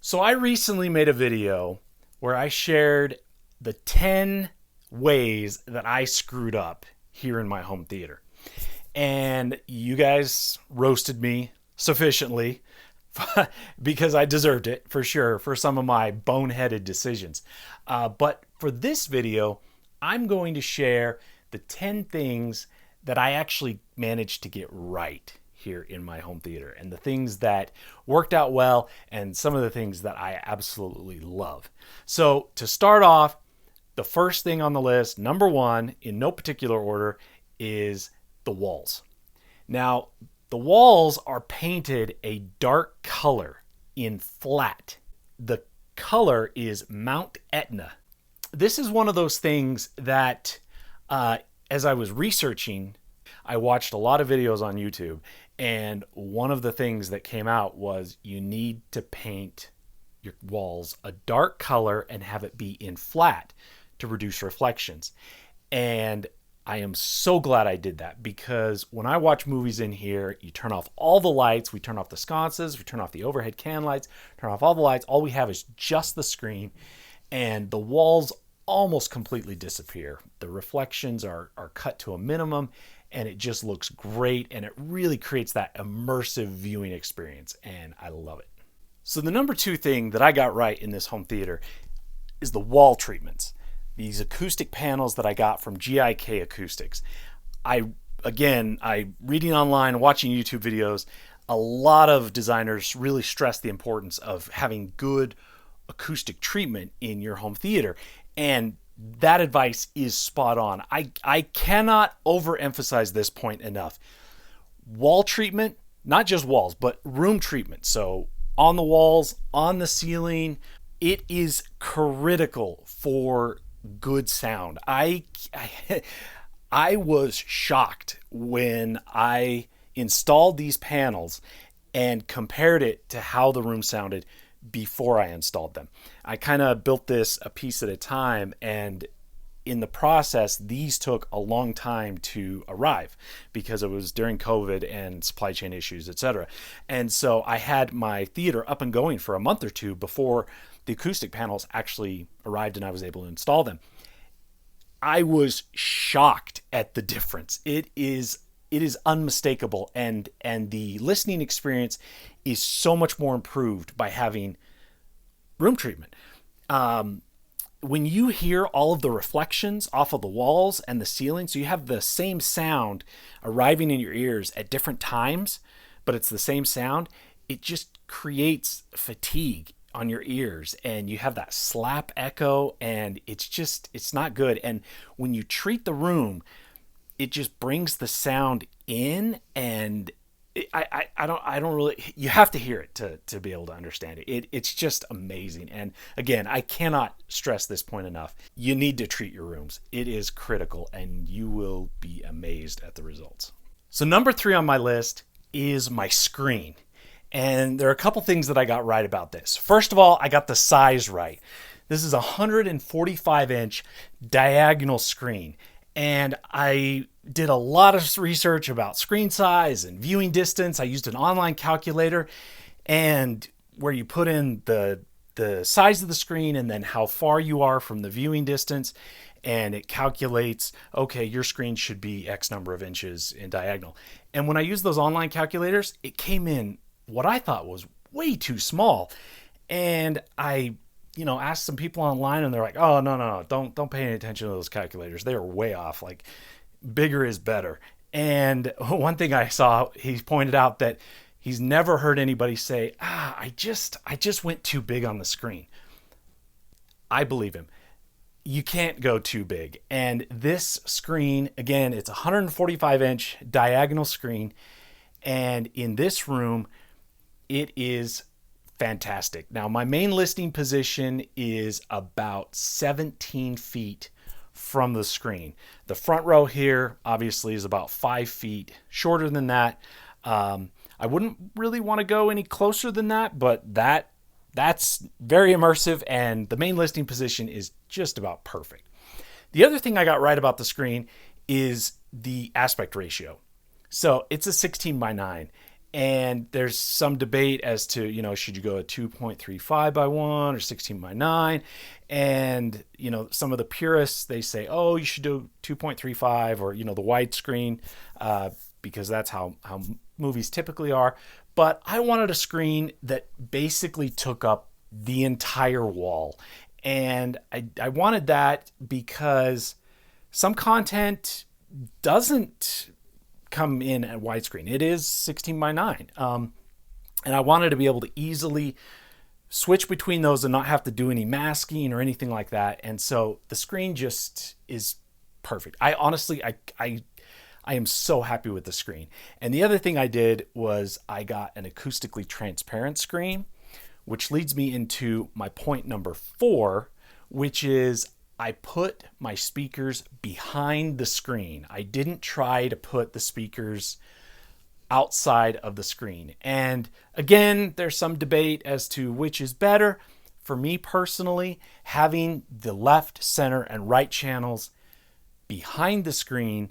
So I recently made a video where I shared the 10 ways that I screwed up here in my home theater. And you guys roasted me sufficiently because I deserved it for sure for some of my boneheaded decisions. But for this video, I'm going to share the 10 things that I actually managed to get right here in my home theater, and the things that worked out well, and some of the things that I absolutely love. So to start off, the first thing on the list, number one, in no particular order, is the walls. Now, the walls are painted a dark color in flat. The color is Mount Etna. This is one of those things that, as I was researching, I watched a lot of videos on YouTube, and one of the things that came out was you need to paint your walls a dark color and have it be in flat to reduce reflections. And I am so glad I did that, because when I watch movies in here, you turn off all the lights, we turn off the sconces, we turn off the overhead can lights, turn off all the lights, all we have is just the screen, and the walls almost completely disappear. The reflections are cut to a minimum, and it just looks great, and it really creates that immersive viewing experience, and I love it. So the number two thing that I got right in this home theater is the wall treatments. These acoustic panels that I got from GIK Acoustics. I reading online, watching YouTube videos, a lot of designers really stress the importance of having good acoustic treatment in your home theater, and that advice is spot on. I cannot overemphasize this point enough. Wall treatment, not just walls, but room treatment. So on the walls, on the ceiling, it is critical for good sound. I was shocked when I installed these panels and compared it to how the room sounded before I installed them. I kind of built this a piece at a time, and in the process, these took a long time to arrive because it was during COVID and supply chain issues, etc. And so I had my theater up and going for a month or two before the acoustic panels actually arrived and I was able to install them. I was shocked at the difference. It is unmistakable, and the listening experience is so much more improved by having room treatment. When you hear all of the reflections off of the walls and the ceiling, so you have the same sound arriving in your ears at different times, but it's the same sound, it just creates fatigue on your ears, and you have that slap echo, and it's not good. And when you treat the room, it just brings the sound in, and I don't really, you have to hear it to be able to understand it. It's just amazing. And again, I cannot stress this point enough. You need to treat your rooms. It is critical, and you will be amazed at the results. So number three on my list is my screen. And there are a couple things that I got right about this. First of all, I got the size right. This is a 145-inch diagonal screen. And I did a lot of research about screen size and viewing distance. I used an online calculator, and where you put in the size of the screen and then how far you are from the viewing distance, and it calculates, okay, your screen should be X number of inches in diagonal. And when I used those online calculators, it came in what I thought was way too small. And I asked some people online, and they're like, oh, no, don't pay any attention to those calculators. They are way off. Like, bigger is better. And one thing I saw, he pointed out that he's never heard anybody say, I just went too big on the screen. I believe him. You can't go too big. And this screen, again, it's a 145-inch diagonal screen. And in this room, it is fantastic. Now, my main listening position is about 17 feet from the screen. The front row here obviously is about 5 feet shorter than that. I wouldn't really want to go any closer than that, but that's very immersive, and the main listening position is just about perfect. The other thing I got right about the screen is the aspect ratio. So it's a 16:9, And there's some debate as to, should you go a 2.35 by 1 or 16 by 9? And, some of the purists, they say, oh, you should do 2.35 or, the widescreen, because that's how movies typically are. But I wanted a screen that basically took up the entire wall. And I wanted that because some content doesn't come in at widescreen. It is 16 by 9. And I wanted to be able to easily switch between those and not have to do any masking or anything like that. And so the screen just is perfect. I honestly, I am so happy with the screen. And the other thing I did was I got an acoustically transparent screen, which leads me into my point number 4, which is I put my speakers behind the screen. I didn't try to put the speakers outside of the screen. And again, there's some debate as to which is better. For me personally, having the left, center, and right channels behind the screen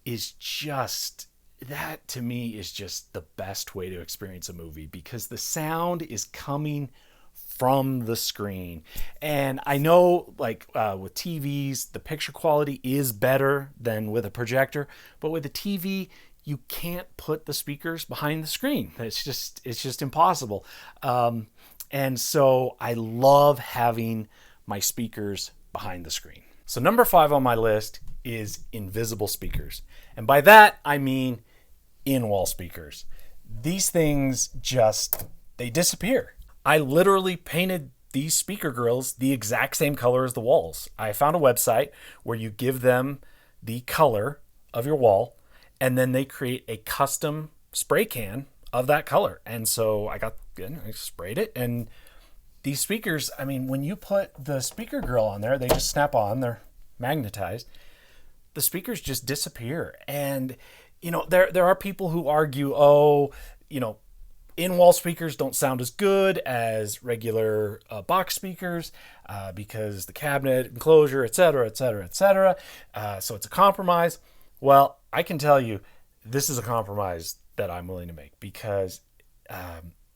is just, that to me is just the best way to experience a movie, because the sound is coming from the screen. And I know, like with TVs, the picture quality is better than with a projector, but with a TV, you can't put the speakers behind the screen. It's just impossible. And so I love having my speakers behind the screen. So number 5 on my list is invisible speakers. And by that, I mean in-wall speakers. These things they disappear. I literally painted these speaker grills the exact same color as the walls. I found a website where you give them the color of your wall, and then they create a custom spray can of that color. And so I sprayed it, and these speakers, I mean, when you put the speaker grill on there, they just snap on, they're magnetized. The speakers just disappear. And, there are people who argue, in-wall speakers don't sound as good as regular box speakers because the cabinet enclosure, et cetera, et cetera, et cetera. So it's a compromise. Well, I can tell you this is a compromise that I'm willing to make, because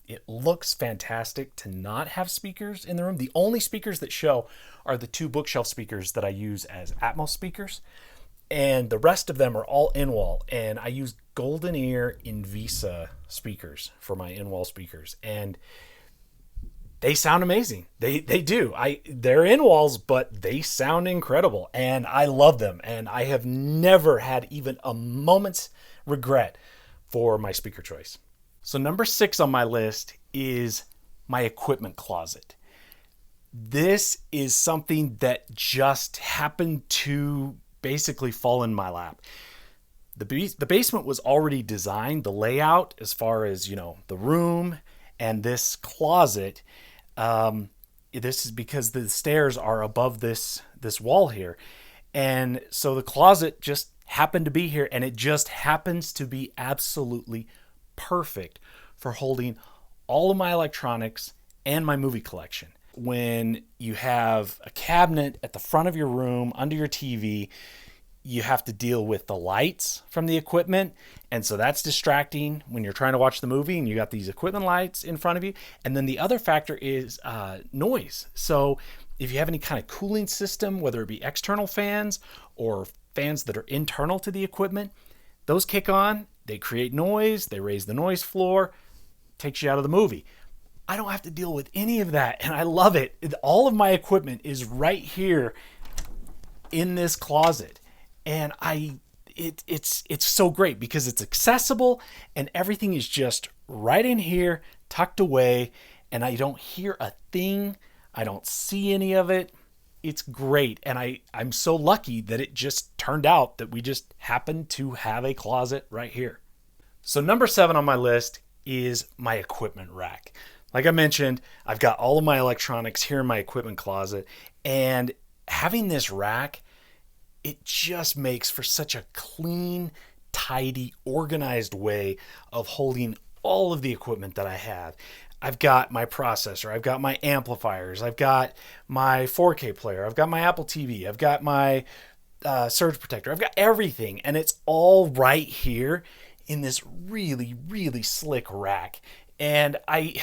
it looks fantastic to not have speakers in the room. The only speakers that show are the 2 bookshelf speakers that I use as Atmos speakers. And the rest of them are all in-wall. And I use Golden Ear Invisa speakers for my in-wall speakers. And they sound amazing. They do. They're in-walls, but they sound incredible. And I love them. And I have never had even a moment's regret for my speaker choice. So number 6 on my list is my equipment closet. This is something that just happened to basically fall in my lap. The basement was already designed, the layout as far as, the room and this closet. This is because the stairs are above this wall here. And so the closet just happened to be here, and it just happens to be absolutely perfect for holding all of my electronics and my movie collection. When you have a cabinet at the front of your room under your TV, you have to deal with the lights from the equipment. And so that's distracting when you're trying to watch the movie and you got these equipment lights in front of you. And then the other factor is noise. So if you have any kind of cooling system, whether it be external fans or fans that are internal to the equipment, those kick on, they create noise, they raise the noise floor, takes you out of the movie. I don't have to deal with any of that, and I love it. All of my equipment is right here in this closet, and it's so great because it's accessible and everything is just right in here, tucked away, and I don't hear a thing. I don't see any of it. It's great, and I'm so lucky that it just turned out that we just happened to have a closet right here. So number 7 on my list is my equipment rack. Like I mentioned, I've got all of my electronics here in my equipment closet, and having this rack, it just makes for such a clean, tidy, organized way of holding all of the equipment that I have. I've got my processor, I've got my amplifiers, I've got my 4K player, I've got my Apple TV, I've got my surge protector, I've got everything, and it's all right here in this really, really slick rack. And I,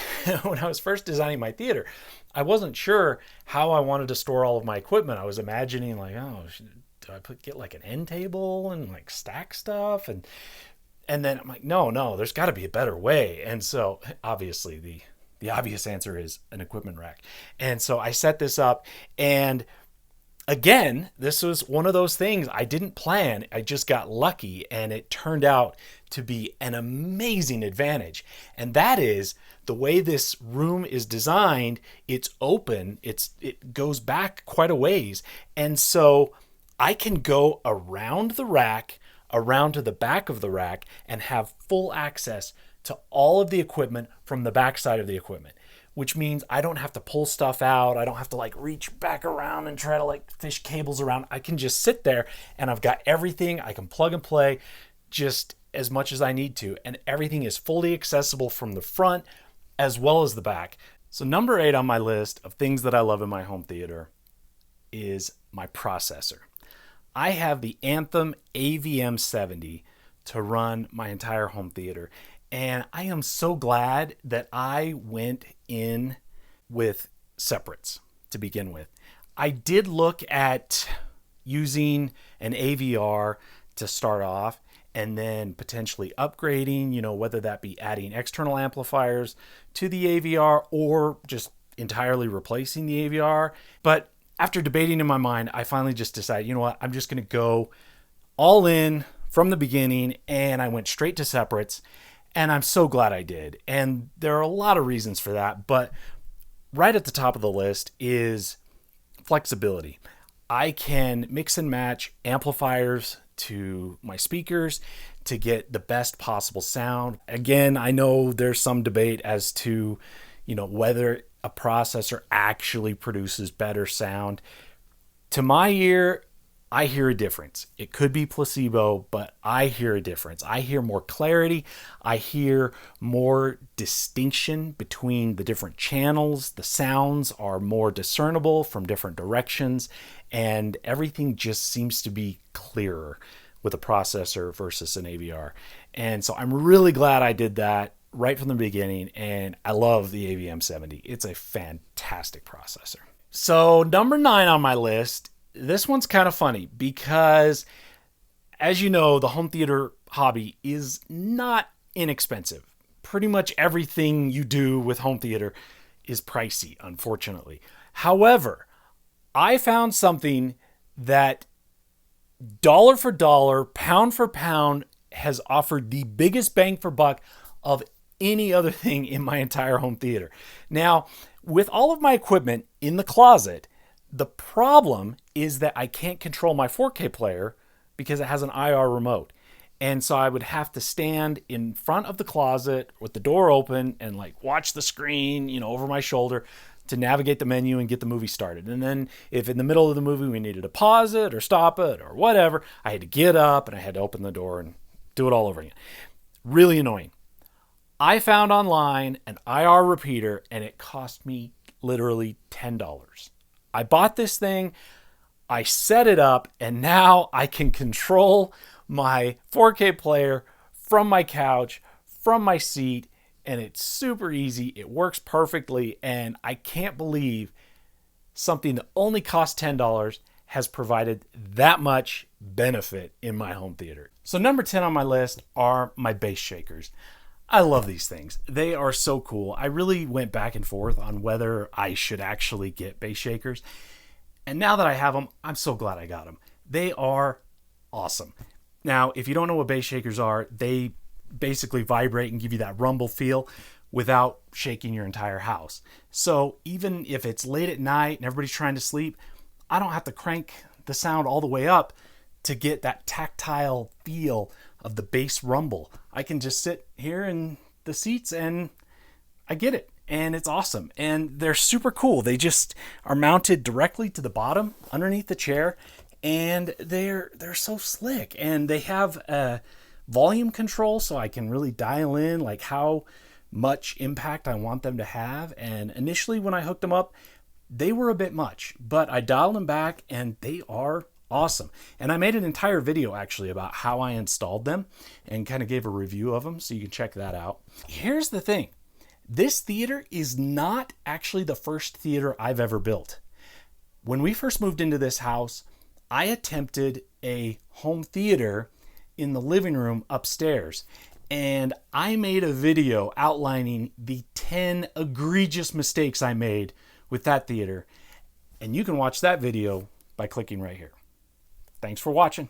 when I was first designing my theater, I wasn't sure how I wanted to store all of my equipment. I was imagining like, oh, do I get like an end table and like stack stuff? And then I'm like, no, there's got to be a better way. And so obviously the obvious answer is an equipment rack. And so I set this up, and again, this was one of those things I didn't plan. I just got lucky, and it turned out to be an amazing advantage. And that is the way this room is designed. It's open. It goes back quite a ways. And so I can go around the rack, around to the back of the rack, and have full access to all of the equipment from the back side of the equipment, which means I don't have to pull stuff out. I don't have to like reach back around and try to like fish cables around. I can just sit there and I've got everything. I can plug and play just as much as I need to. And everything is fully accessible from the front as well as the back. So number 8 on my list of things that I love in my home theater is my processor. I have the Anthem AVM70 to run my entire home theater. And I am so glad that I went in with separates to begin with. I did look at using an AVR to start off and then potentially upgrading, whether that be adding external amplifiers to the AVR or just entirely replacing the AVR. But after debating in my mind, I finally just decided, you know what, I'm just going to go all in from the beginning, and I went straight to separates. And I'm so glad I did. And there are a lot of reasons for that. But right at the top of the list is flexibility. I can mix and match amplifiers to my speakers to get the best possible sound. Again, I know there's some debate as to, whether a processor actually produces better sound. To my ear, I hear a difference. It could be placebo, but I hear a difference. I hear more clarity. I hear more distinction between the different channels. The sounds are more discernible from different directions, and everything just seems to be clearer with a processor versus an AVR. And so I'm really glad I did that right from the beginning, and I love the AVM70. It's a fantastic processor. So number 9 on my list, this one's kind of funny because, as you know, the home theater hobby is not inexpensive. Pretty much everything you do with home theater is pricey, unfortunately. However, I found something that dollar for dollar, pound for pound, has offered the biggest bang for buck of any other thing in my entire home theater. Now, with all of my equipment in the closet, the problem is that I can't control my 4K player because it has an IR remote. And so I would have to stand in front of the closet with the door open and like watch the screen, over my shoulder to navigate the menu and get the movie started. And then if in the middle of the movie we needed to pause it or stop it or whatever, I had to get up and I had to open the door and do it all over again. Really annoying. I found online an IR repeater and it cost me literally $10. I bought this thing, I set it up, and now I can control my 4K player from my couch, from my seat, and it's super easy. It works perfectly, and I can't believe something that only cost $10 has provided that much benefit in my home theater. So number 10 on my list are my bass shakers. I love these things. They are so cool. I really went back and forth on whether I should actually get bass shakers. And now that I have them, I'm so glad I got them. They are awesome. Now, if you don't know what bass shakers are, they basically vibrate and give you that rumble feel without shaking your entire house. So even if it's late at night and everybody's trying to sleep, I don't have to crank the sound all the way up to get that tactile feel of the bass rumble. I can just sit here in the seats and I get it. And it's awesome. And they're super cool. They just are mounted directly to the bottom underneath the chair. And they're so slick. And they have a volume control so I can really dial in like how much impact I want them to have. And initially when I hooked them up, they were a bit much. But I dialed them back and they are Awesome. And I made an entire video actually about how I installed them and kind of gave a review of them, so you can check that out. Here's the thing. This theater is not actually the first theater I've ever built. When we first moved into this house, I attempted a home theater in the living room upstairs. And I made a video outlining the 10 egregious mistakes I made with that theater. And you can watch that video by clicking right here. Thanks for watching.